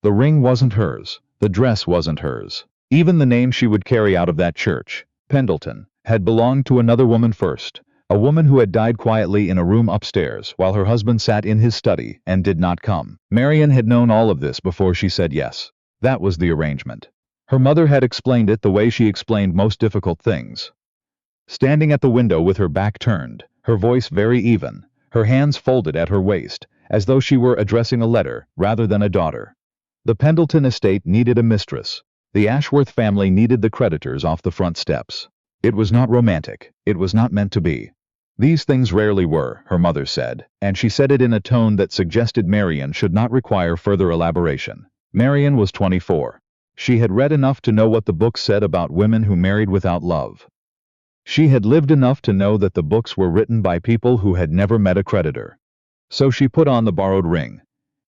The ring wasn't hers. The dress wasn't hers. Even the name she would carry out of that church, Pendleton, had belonged to another woman first, a woman who had died quietly in a room upstairs while her husband sat in his study and did not come. Marian had known all of this before she said yes. That was the arrangement. Her mother had explained it the way she explained most difficult things. Standing at the window with her back turned, her voice very even, her hands folded at her waist, as though she were addressing a letter rather than a daughter. The Pendleton estate needed a mistress. The Ashworth family needed the creditors off the front steps. It was not romantic. It was not meant to be. These things rarely were, her mother said, and she said it in a tone that suggested Marian should not require further elaboration. Marian was 24. She had read enough to know what the books said about women who married without love. She had lived enough to know that the books were written by people who had never met a creditor. So she put on the borrowed ring.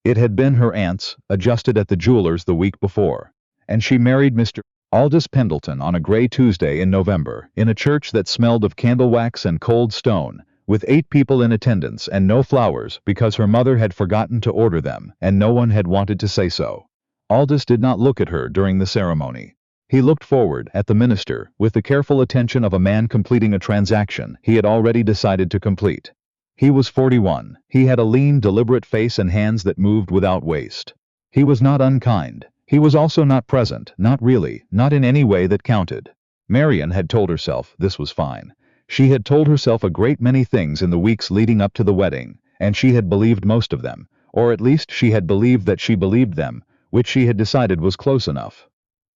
It had been her aunt's, adjusted at the jeweler's the week before, and she married Mr. Aldous Pendleton on a gray Tuesday in November, in a church that smelled of candle wax and cold stone, with 8 people in attendance and no flowers because her mother had forgotten to order them and no one had wanted to say so. Aldous did not look at her during the ceremony. He looked forward at the minister with the careful attention of a man completing a transaction he had already decided to complete. He was 41. He had a lean, deliberate face and hands that moved without waste. He was not unkind. He was also not present, not really, not in any way that counted. Marian had told herself this was fine. She had told herself a great many things in the weeks leading up to the wedding, and she had believed most of them, or at least she had believed that she believed them, which she had decided was close enough.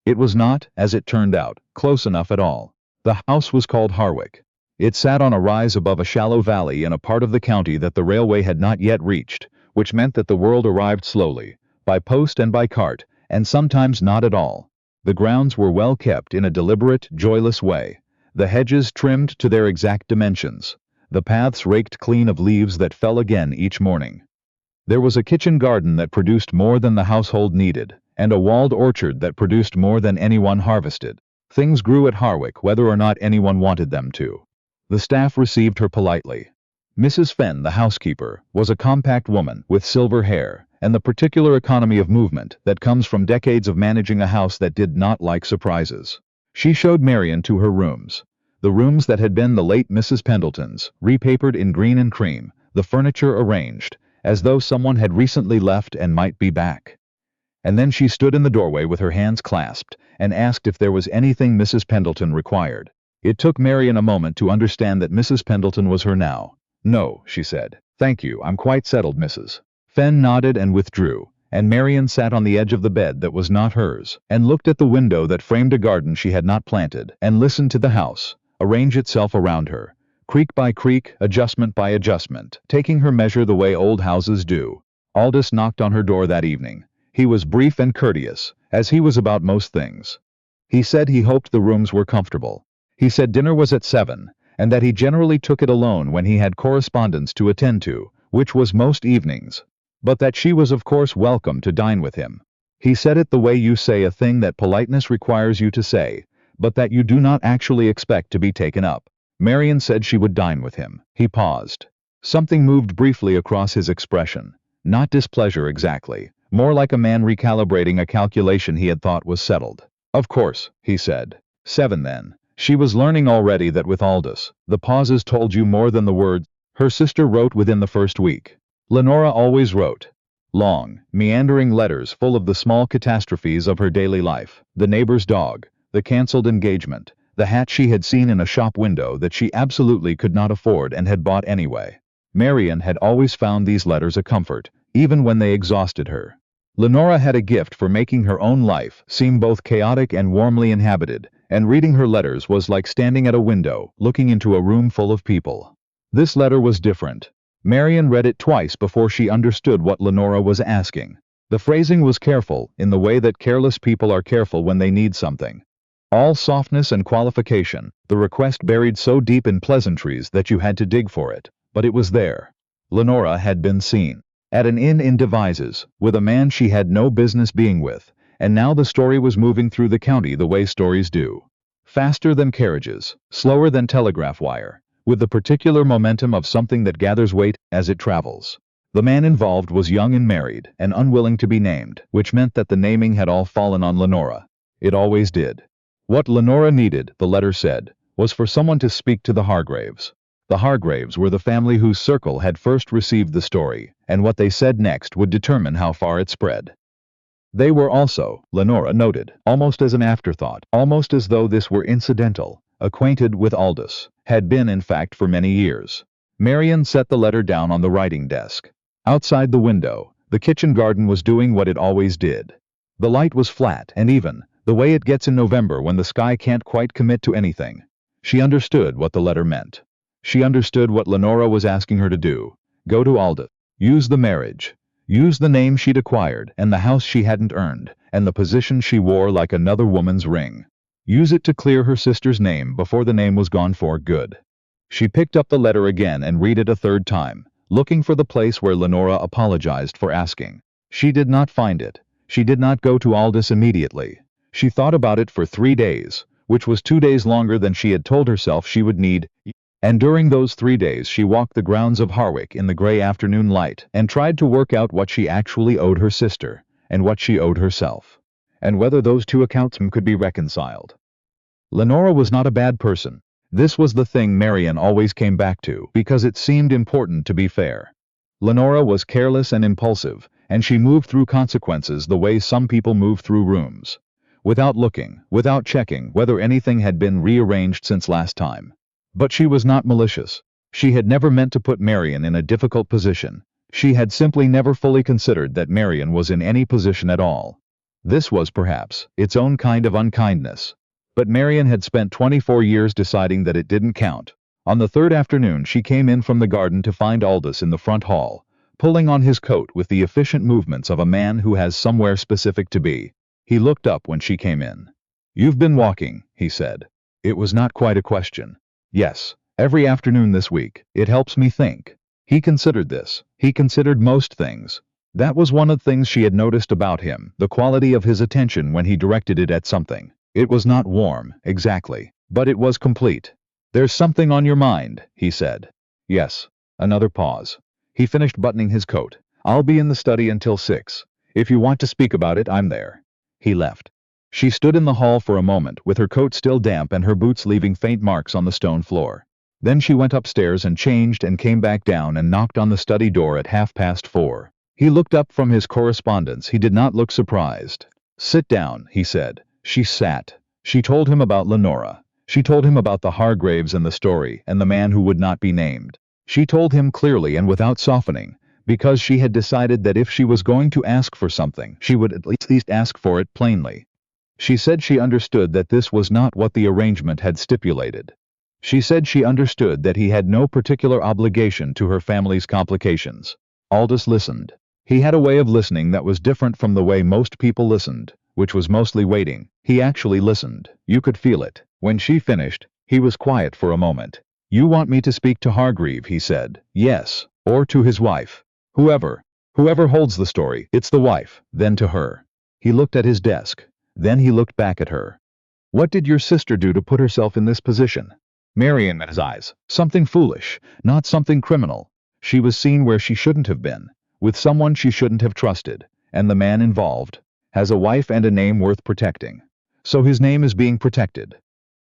It was not, as it turned out, close enough at all. The house was called Harwick. It sat on a rise above a shallow valley in a part of the county that the railway had not yet reached, which meant that the world arrived slowly, by post and by cart, and sometimes not at all. The grounds were well kept in a deliberate, joyless way, the hedges trimmed to their exact dimensions, the paths raked clean of leaves that fell again each morning. There was a kitchen garden that produced more than the household needed, and a walled orchard that produced more than anyone harvested. Things grew at Harwick whether or not anyone wanted them to. The staff received her politely. Mrs. Fenn, the housekeeper, was a compact woman with silver hair, and the particular economy of movement that comes from decades of managing a house that did not like surprises. She showed Marian to her rooms. The rooms that had been the late Mrs. Pendleton's, repapered in green and cream, the furniture arranged, as though someone had recently left and might be back. And then she stood in the doorway with her hands clasped, and asked if there was anything Mrs. Pendleton required. It took Marian a moment to understand that Mrs. Pendleton was her now. "No," she said. "Thank you, I'm quite settled, Mrs." Fenn nodded and withdrew, and Marian sat on the edge of the bed that was not hers, and looked at the window that framed a garden she had not planted, and listened to the house arrange itself around her, creak by creak, adjustment by adjustment, taking her measure the way old houses do. Aldous knocked on her door that evening. He was brief and courteous, as he was about most things. He said he hoped the rooms were comfortable. He said dinner was at 7, and that he generally took it alone when he had correspondence to attend to, which was most evenings, but that she was of course welcome to dine with him. He said it the way you say a thing that politeness requires you to say, but that you do not actually expect to be taken up. Marian said she would dine with him. He paused. Something moved briefly across his expression. Not displeasure exactly, more like a man recalibrating a calculation he had thought was settled. "Of course," he said. 7 then. She was learning already that with Aldous, the pauses told you more than the words. Her sister wrote within the first week. Lenora always wrote. Long, meandering letters full of the small catastrophes of her daily life, the neighbor's dog, the cancelled engagement, the hat she had seen in a shop window that she absolutely could not afford and had bought anyway. Marian had always found these letters a comfort, even when they exhausted her. Lenora had a gift for making her own life seem both chaotic and warmly inhabited, and reading her letters was like standing at a window, looking into a room full of people. This letter was different. Marian read it twice before she understood what Lenora was asking. The phrasing was careful, in the way that careless people are careful when they need something. All softness and qualification, the request buried so deep in pleasantries that you had to dig for it, but it was there. Lenora had been seen at an inn in Devizes, with a man she had no business being with, and now the story was moving through the county the way stories do. Faster than carriages, slower than telegraph wire, with the particular momentum of something that gathers weight as it travels. The man involved was young and married, and unwilling to be named, which meant that the naming had all fallen on Lenora. It always did. What Lenora needed, the letter said, was for someone to speak to the Hargraves. The Hargraves were the family whose circle had first received the story, and what they said next would determine how far it spread. They were also, Lenora noted, almost as an afterthought, almost as though this were incidental, acquainted with Aldous, had been in fact for many years. Marian set the letter down on the writing desk. Outside the window, the kitchen garden was doing what it always did. The light was flat and even, the way it gets in November when the sky can't quite commit to anything. She understood what the letter meant. She understood what Lenora was asking her to do. Go to Aldous. Use the marriage. Use the name she'd acquired, and the house she hadn't earned, and the position she wore like another woman's ring. Use it to clear her sister's name before the name was gone for good. She picked up the letter again and read it a third time, looking for the place where Lenora apologized for asking. She did not find it. She did not go to Aldous immediately. She thought about it for 3 days, which was 2 days longer than she had told herself she would need. And during those 3 days she walked the grounds of Harwick in the gray afternoon light and tried to work out what she actually owed her sister, and what she owed herself, and whether those two accounts could be reconciled. Lenora was not a bad person. This was the thing Marian always came back to, because it seemed important to be fair. Lenora was careless and impulsive, and she moved through consequences the way some people move through rooms. Without looking, without checking whether anything had been rearranged since last time. But she was not malicious. She had never meant to put Marian in a difficult position. She had simply never fully considered that Marian was in any position at all. This was, perhaps, its own kind of unkindness. But Marian had spent 24 years deciding that it didn't count. On the third afternoon she came in from the garden to find Aldous in the front hall, pulling on his coat with the efficient movements of a man who has somewhere specific to be. He looked up when she came in. "You've been walking," he said. It was not quite a question. "Yes, every afternoon this week. It helps me think." He considered this. He considered most things. That was one of the things she had noticed about him, the quality of his attention when he directed it at something. It was not warm, exactly, but it was complete. "There's something on your mind," he said. "Yes." Another pause. He finished buttoning his coat. "I'll be in the study until 6. If you want to speak about it, I'm there." He left. She stood in the hall for a moment, with her coat still damp and her boots leaving faint marks on the stone floor. Then she went upstairs and changed and came back down and knocked on the study door at 4:30. He looked up from his correspondence. He did not look surprised. "Sit down," he said. She sat. She told him about Lenora. She told him about the Hargraves and the story, and the man who would not be named. She told him clearly and without softening, because she had decided that if she was going to ask for something, she would at least ask for it plainly. She said she understood that this was not what the arrangement had stipulated. She said she understood that he had no particular obligation to her family's complications. Aldous listened. He had a way of listening that was different from the way most people listened, which was mostly waiting. He actually listened. You could feel it. When she finished, he was quiet for a moment. "You want me to speak to Hargreave," he said. "Yes. Or to his wife. Whoever holds the story, it's the wife, then to her." He looked at his desk. Then he looked back at her. "What did your sister do to put herself in this position?" Marian met his eyes. Something foolish, not something criminal. She was seen where she shouldn't have been, with someone she shouldn't have trusted, and the man involved has a wife and a name worth protecting. So his name is being protected.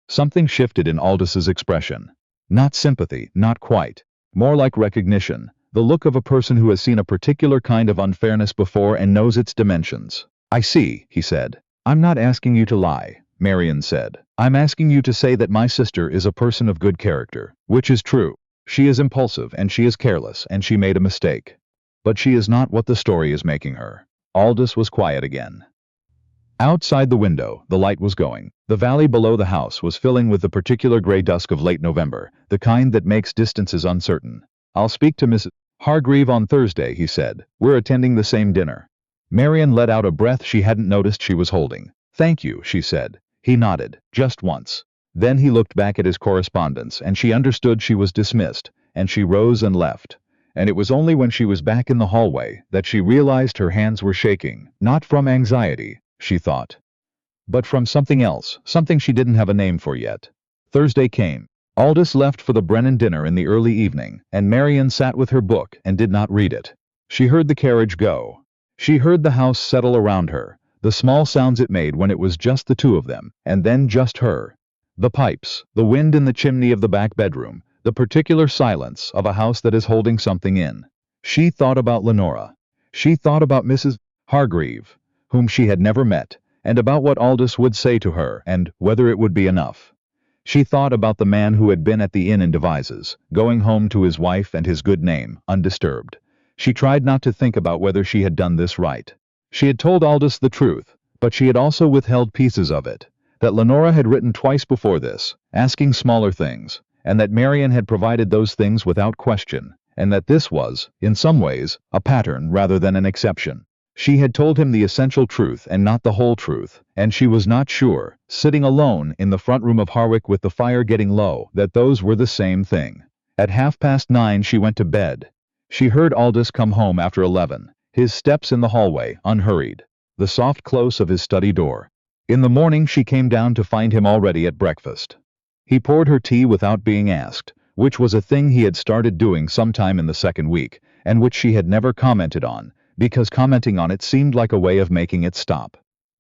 Something shifted in Aldous's expression. Not sympathy, not quite. More like recognition, the look of a person who has seen a particular kind of unfairness before and knows its dimensions. "I see," he said. "I'm not asking you to lie," Marian said. "I'm asking you to say that my sister is a person of good character, which is true. She is impulsive and she is careless and she made a mistake. But she is not what the story is making her." Aldous was quiet again. Outside the window, the light was going. The valley below the house was filling with the particular gray dusk of late November, the kind that makes distances uncertain. "I'll speak to Mrs. Hargreave on Thursday," he said. "We're attending the same dinner." Marian let out a breath she hadn't noticed she was holding. "Thank you," she said. He nodded, just once. Then he looked back at his correspondence, and she understood she was dismissed, and she rose and left. And it was only when she was back in the hallway that she realized her hands were shaking, not from anxiety, she thought, but from something else, something she didn't have a name for yet. Thursday came. Aldous left for the Brennan dinner in the early evening, and Marian sat with her book and did not read it. She heard the carriage go. She heard the house settle around her, the small sounds it made when it was just the two of them, and then just her. The pipes, the wind in the chimney of the back bedroom, the particular silence of a house that is holding something in. She thought about Lenora. She thought about Mrs. Hargreave, whom she had never met, and about what Aldous would say to her and whether it would be enough. She thought about the man who had been at the inn in Devizes, going home to his wife and his good name, undisturbed. She tried not to think about whether she had done this right. She had told Aldous the truth, but she had also withheld pieces of it. That Lenora had written twice before this, asking smaller things, and that Marian had provided those things without question, and that this was, in some ways, a pattern rather than an exception. She had told him the essential truth and not the whole truth, and she was not sure, sitting alone in the front room of Harwick with the fire getting low, that those were the same thing. At 9:30 she went to bed. She heard Aldous come home after 11, his steps in the hallway, unhurried, the soft close of his study door. In the morning she came down to find him already at breakfast. He poured her tea without being asked, which was a thing he had started doing sometime in the second week, and which she had never commented on, because commenting on it seemed like a way of making it stop.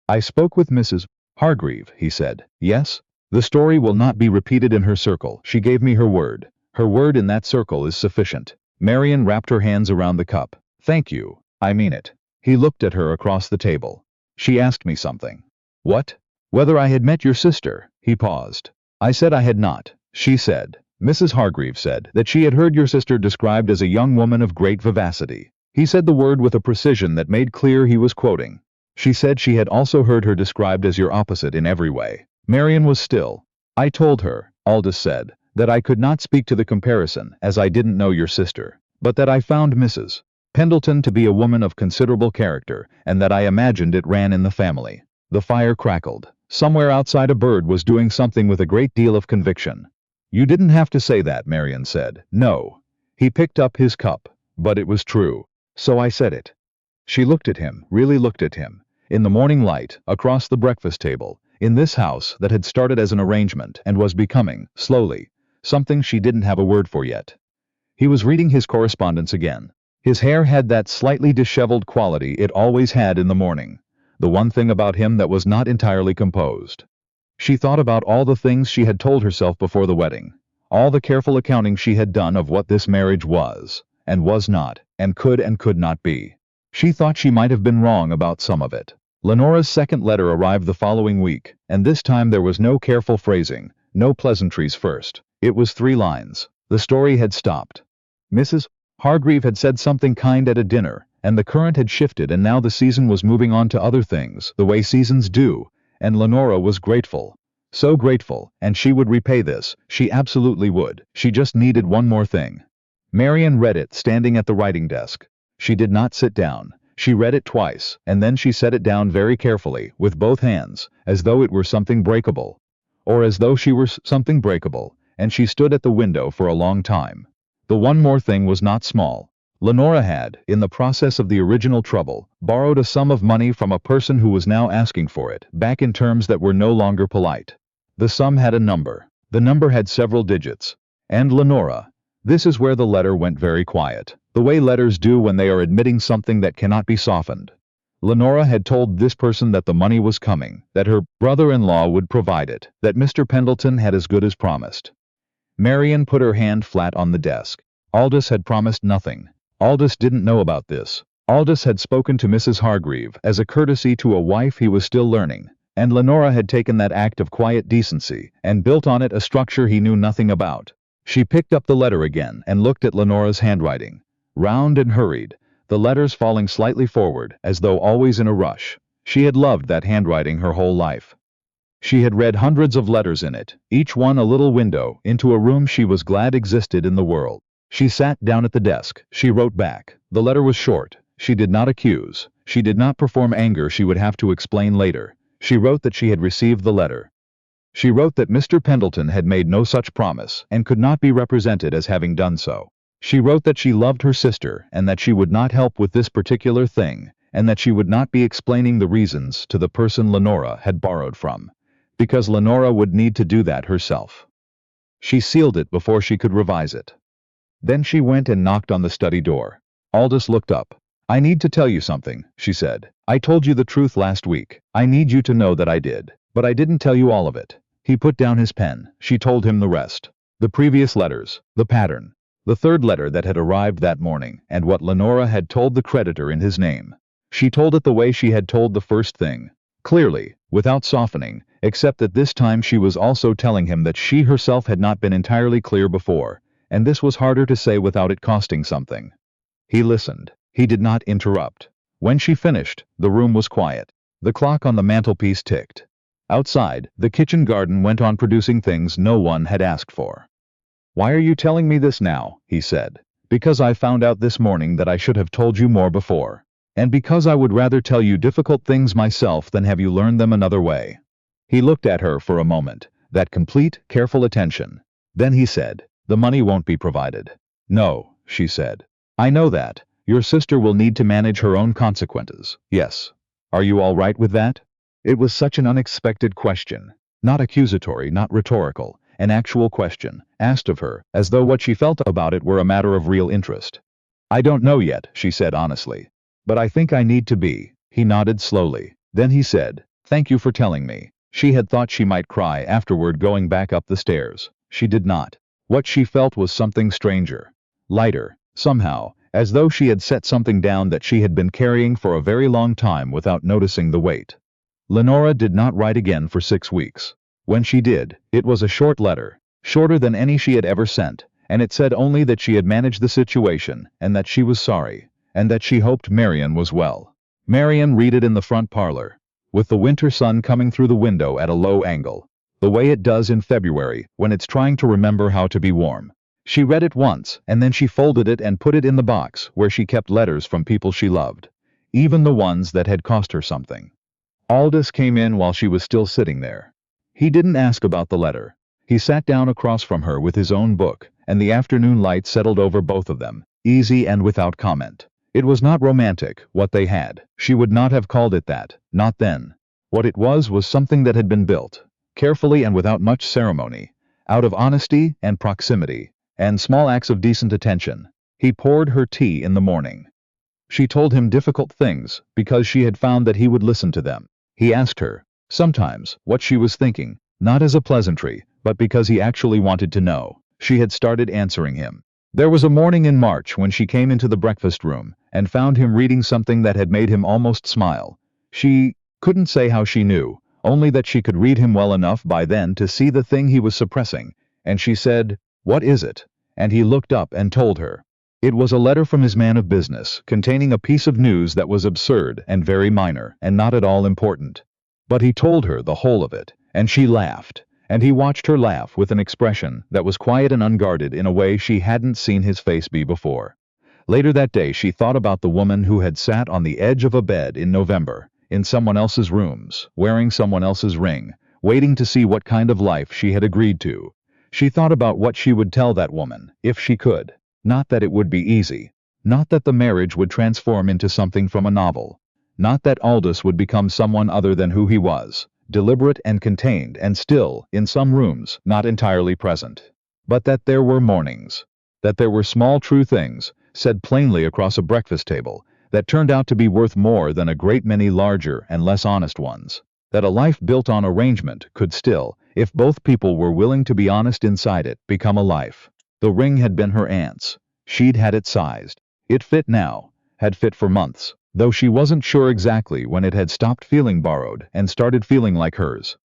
"I spoke with Mrs. Hargreave," he said. "Yes? The story will not be repeated in her circle. She gave me her word. Her word in that circle is sufficient." Marian wrapped her hands around the cup. "Thank you. I mean it." He looked at her across the table. "She asked me something." "What?" "Whether I had met your sister." He paused. "I said I had not." She said. Mrs. Hargreave said that she had heard your sister described as a young woman of great vivacity. He said the word with a precision that made clear he was quoting. She said she had also heard her described as your opposite in every way. Marian was still. "I told her," Aldous said, "that I could not speak to the comparison, as I didn't know your sister, but that I found Mrs. Pendleton to be a woman of considerable character, and that I imagined it ran in the family." The fire crackled. Somewhere outside a bird was doing something with a great deal of conviction. "You didn't have to say that," Marian said. "No." He picked up his cup. "But it was true. So I said it." She looked at him, really looked at him. In the morning light, across the breakfast table, in this house that had started as an arrangement and was becoming, slowly, something she didn't have a word for yet. He was reading his correspondence again. His hair had that slightly disheveled quality it always had in the morning, the one thing about him that was not entirely composed. She thought about all the things she had told herself before the wedding, all the careful accounting she had done of what this marriage was, and was not, and could not be. She thought she might have been wrong about some of it. Lenora's second letter arrived the following week, and this time there was no careful phrasing, no pleasantries first. It was 3 lines. The story had stopped. Mrs. Hargreave had said something kind at a dinner, and the current had shifted, and now the season was moving on to other things, the way seasons do, and Lenora was grateful. So grateful, and she would repay this, she absolutely would. She just needed one more thing. Marian read it standing at the writing desk. She did not sit down. She read it twice, and then she set it down very carefully, with both hands, as though it were something breakable. Or as though she were something breakable, and she stood at the window for a long time. The one more thing was not small. Lenora had, in the process of the original trouble, borrowed a sum of money from a person who was now asking for it, back in terms that were no longer polite. The sum had a number. The number had several digits. And Lenora. This is where the letter went very quiet, the way letters do when they are admitting something that cannot be softened. Lenora had told this person that the money was coming, that her brother-in-law would provide it, that Mr. Pendleton had as good as promised. Marian put her hand flat on the desk. Aldous had promised nothing. Aldous didn't know about this. Aldous had spoken to Mrs. Hargreave as a courtesy to a wife he was still learning, and Lenora had taken that act of quiet decency and built on it a structure he knew nothing about. She picked up the letter again and looked at Lenora's handwriting. Round and hurried, the letters falling slightly forward, as though always in a rush. She had loved that handwriting her whole life. She had read hundreds of letters in it, each one a little window into a room she was glad existed in the world. She sat down at the desk. She wrote back. The letter was short. She did not accuse. She did not perform anger she would have to explain later. She wrote that she had received the letter. She wrote that Mr. Pendleton had made no such promise and could not be represented as having done so. She wrote that she loved her sister and that she would not help with this particular thing, and that she would not be explaining the reasons to the person Lenora had borrowed from, because Lenora would need to do that herself. She sealed it before she could revise it. Then she went and knocked on the study door. Aldous looked up. "I need to tell you something," she said. "I told you the truth last week. I need you to know that I did. But I didn't tell you all of it." He put down his pen. She told him the rest. The previous letters, the pattern, the third letter that had arrived that morning, and what Lenora had told the creditor in his name. She told it the way she had told the first thing. Clearly, without softening, except that this time she was also telling him that she herself had not been entirely clear before, and this was harder to say without it costing something. He listened. He did not interrupt. When she finished, the room was quiet. The clock on the mantelpiece ticked. Outside, the kitchen garden went on producing things no one had asked for. "Why are you telling me this now?" he said. "Because I found out this morning that I should have told you more before. And because I would rather tell you difficult things myself than have you learn them another way." He looked at her for a moment, that complete, careful attention. Then he said, "The money won't be provided." "No," she said. "I know that. Your sister will need to manage her own consequences." "Yes. Are you all right with that?" It was such an unexpected question. Not accusatory, not rhetorical, an actual question, asked of her, as though what she felt about it were a matter of real interest. "I don't know yet," she said honestly. "But I think I need to be." He nodded slowly. Then he said, "Thank you for telling me." She had thought she might cry afterward going back up the stairs. She did not. What she felt was something stranger. Lighter, somehow, as though she had set something down that she had been carrying for a very long time without noticing the weight. Lenora did not write again for 6 weeks. When she did, it was a short letter, shorter than any she had ever sent, and it said only that she had managed the situation, and that she was sorry, and that she hoped Marian was well. Marian read it in the front parlor, with the winter sun coming through the window at a low angle, the way it does in February when it's trying to remember how to be warm. She read it once, and then she folded it and put it in the box where she kept letters from people she loved, even the ones that had cost her something. Aldous came in while she was still sitting there. He didn't ask about the letter. He sat down across from her with his own book, and the afternoon light settled over both of them, easy and without comment. It was not romantic, what they had. She would not have called it that, not then. What it was something that had been built, carefully and without much ceremony, out of honesty and proximity, and small acts of decent attention. He poured her tea in the morning. She told him difficult things, because she had found that he would listen to them. He asked her, sometimes, what she was thinking, not as a pleasantry, but because he actually wanted to know. She had started answering him. There was a morning in March when she came into the breakfast room, and found him reading something that had made him almost smile. She couldn't say how she knew, only that she could read him well enough by then to see the thing he was suppressing, and she said, "What is it?" And he looked up and told her. It was a letter from his man of business, containing a piece of news that was absurd and very minor, and not at all important. But he told her the whole of it, and she laughed, and he watched her laugh with an expression that was quiet and unguarded in a way she hadn't seen his face be before. Later that day she thought about the woman who had sat on the edge of a bed in November, in someone else's rooms, wearing someone else's ring, waiting to see what kind of life she had agreed to. She thought about what she would tell that woman, if she could. Not that it would be easy. Not that the marriage would transform into something from a novel. Not that Aldous would become someone other than who he was, deliberate and contained and still, in some rooms, not entirely present. But that there were mornings. That there were small true things, said plainly across a breakfast table, that turned out to be worth more than a great many larger and less honest ones. That a life built on arrangement could still, if both people were willing to be honest inside it, become a life. The ring had been her aunt's. She'd had it sized. It fit now, had fit for months, though she wasn't sure exactly when it had stopped feeling borrowed and started feeling like hers.